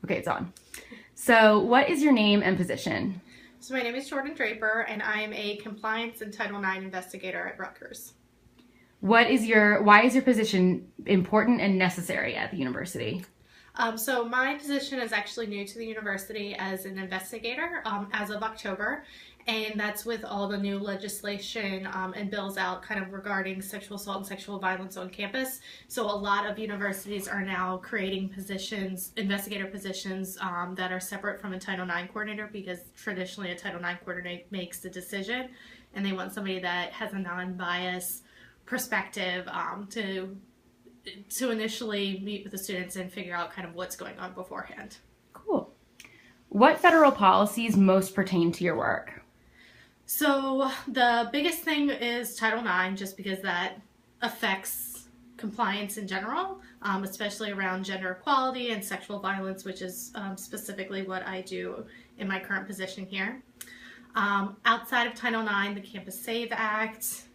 Okay, it's on. So what is your name and position? So my name is Jordan Draper, and I am a compliance and Title IX investigator at Rutgers. Why is your position important and necessary at the university? So my position is actually new to the university as an investigator as of October, and that's with all the new legislation and bills out kind of regarding sexual assault and sexual violence on campus. So a lot of universities are now creating positions, investigator positions that are separate from a Title IX coordinator, because traditionally a Title IX coordinator makes the decision, and they want somebody that has a non-biased perspective to initially meet with the students and figure out kind of what's going on beforehand. Cool. What federal policies most pertain to your work? So the biggest thing is Title IX, just because that affects compliance in general, especially around gender equality and sexual violence, which is specifically what I do in my current position here. Outside of Title IX, the Campus Save Act,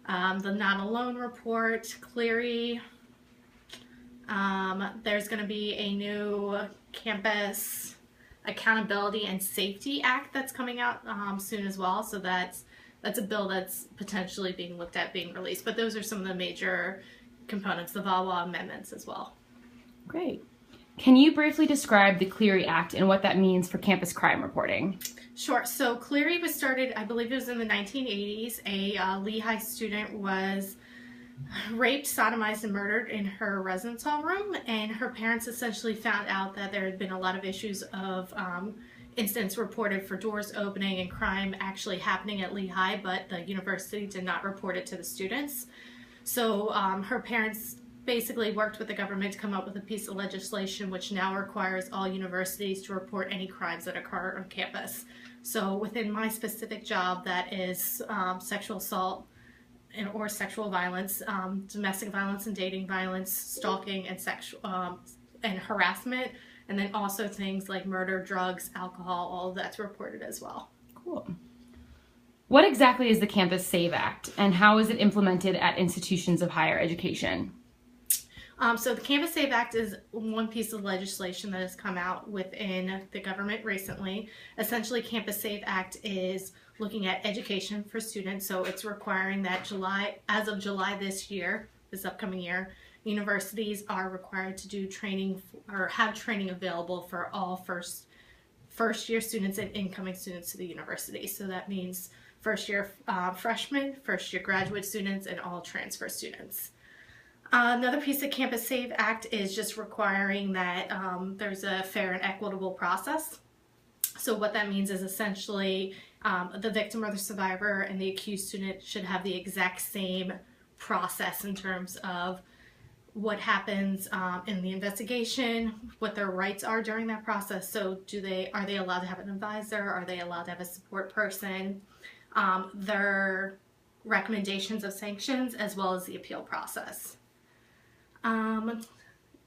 the Not Alone Report, Clery. There's going to be a new Campus Accountability and Safety Act that's coming out soon as well. So that's a bill that's potentially being looked at being released. But those are some of the major components, the VAWA amendments as well. Great. Can you briefly describe the Clery Act and what that means for campus crime reporting? Sure. So Clery was started, I believe it was in the 1980s. A Lehigh student was raped, sodomized, and murdered in her residence hall room, and her parents essentially found out that there had been a lot of issues of incidents reported for doors opening and crime actually happening at Lehigh, but the university did not report it to the students. So her parents basically worked with the government to come up with a piece of legislation which now requires all universities to report any crimes that occur on campus. So within my specific job, that is sexual assault or sexual violence, domestic violence and dating violence, stalking, and sexual and harassment, and then also things like murder, drugs, alcohol, all of that's reported as well. Cool. What exactly is the Campus Save Act, and how is it implemented at institutions of higher education? So the Campus Save Act is one piece of legislation that has come out within the government recently. Essentially, Campus Save Act is looking at education for students. So it's requiring that as of July this year, this upcoming year, universities are required to do training or have training available for all first year students and incoming students to the university. So that means first year freshmen, first year graduate students, and all transfer students. Another piece of Campus Save Act is just requiring that there's a fair and equitable process. So what that means is essentially the victim or the survivor and the accused student should have the exact same process in terms of what happens in the investigation, what their rights are during that process. So are they allowed to have an advisor? Are they allowed to have a support person? Their recommendations of sanctions, as well as the appeal process.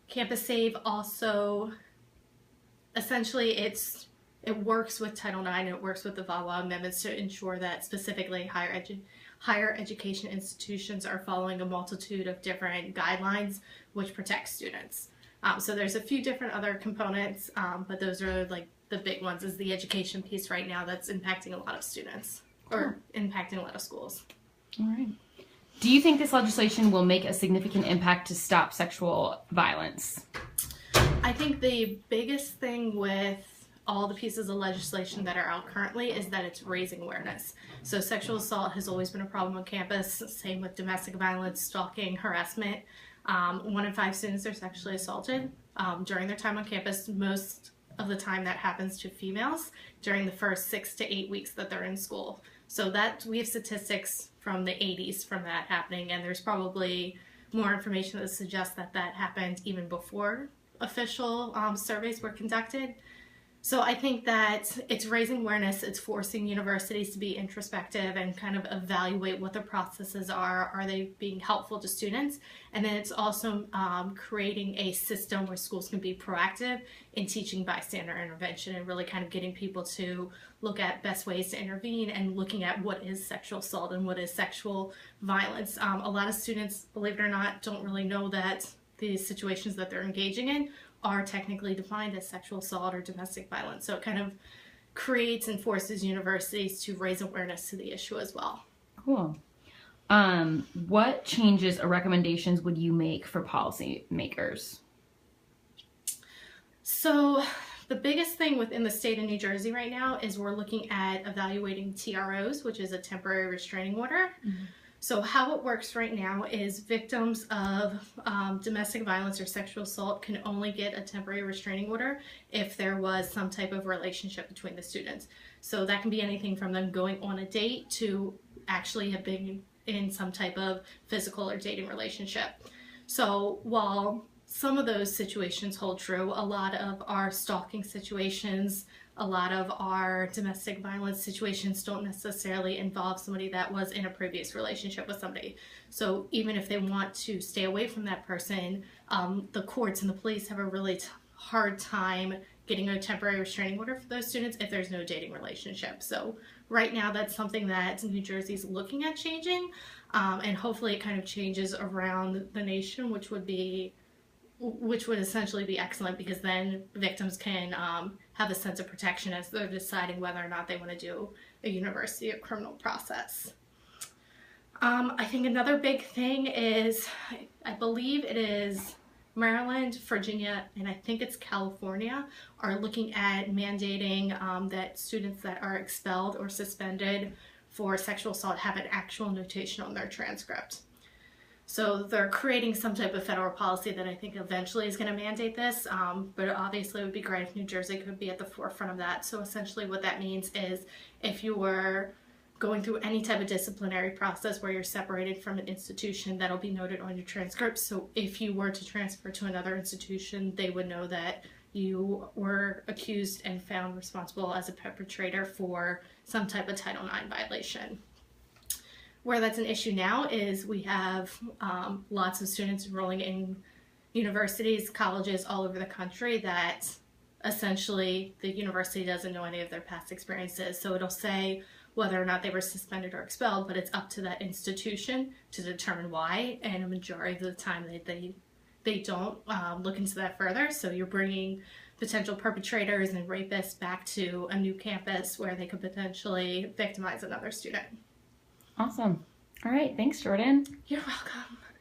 Campus Save also, essentially it works with Title IX and it works with the VAWA amendments to ensure that specifically higher education institutions are following a multitude of different guidelines which protect students. So there's a few different other components, but those are like the big ones, is the education piece right now that's impacting a lot of students or impacting a lot of schools. All right. Do you think this legislation will make a significant impact to stop sexual violence? I think the biggest thing with all the pieces of legislation that are out currently is that it's raising awareness. So sexual assault has always been a problem on campus, same with domestic violence, stalking, harassment. 1 in 5 students are sexually assaulted during their time on campus. Most of the time that happens to females during the first 6 to 8 weeks that they're in school. So that we have statistics from the 80s from that happening, and there's probably more information that suggests that that happened even before official surveys were conducted. So I think that it's raising awareness, it's forcing universities to be introspective and kind of evaluate what the processes are they being helpful to students? And then it's also creating a system where schools can be proactive in teaching bystander intervention and really kind of getting people to look at best ways to intervene and looking at what is sexual assault and what is sexual violence. A lot of students, believe it or not, don't really know that the situations that they're engaging in are technically defined as sexual assault or domestic violence. So it kind of creates and forces universities to raise awareness to the issue as well. Cool. What changes or recommendations would you make for policymakers? So the biggest thing within the state of New Jersey right now is we're looking at evaluating TROs, which is a temporary restraining order. Mm-hmm. So how it works right now is victims of domestic violence or sexual assault can only get a temporary restraining order if there was some type of relationship between the students. So that can be anything from them going on a date to actually have been in some type of physical or dating relationship. So while some of those situations hold true, a lot of our stalking situations, a lot of our domestic violence situations don't necessarily involve somebody that was in a previous relationship with somebody. So even if they want to stay away from that person, the courts and the police have a really hard time getting a temporary restraining order for those students if there's no dating relationship. So right now that's something that New Jersey's looking at changing, and hopefully it kind of changes around the nation, which would essentially be excellent, because then victims can have a sense of protection as they're deciding whether or not they want to do a university or criminal process. I think another big thing is, I believe it is Maryland, Virginia, and I think it's California, are looking at mandating that students that are expelled or suspended for sexual assault have an actual notation on their transcript. So they're creating some type of federal policy that I think eventually is going to mandate this, but obviously it would be great if New Jersey could be at the forefront of that. So essentially what that means is if you were going through any type of disciplinary process where you're separated from an institution, that'll be noted on your transcript. So if you were to transfer to another institution, they would know that you were accused and found responsible as a perpetrator for some type of Title IX violation. Where that's an issue now is we have lots of students enrolling in universities, colleges all over the country that essentially the university doesn't know any of their past experiences. So it'll say whether or not they were suspended or expelled, but it's up to that institution to determine why, and a majority of the time they don't look into that further. So you're bringing potential perpetrators and rapists back to a new campus where they could potentially victimize another student. Awesome. All right. Thanks, Jordan. You're welcome.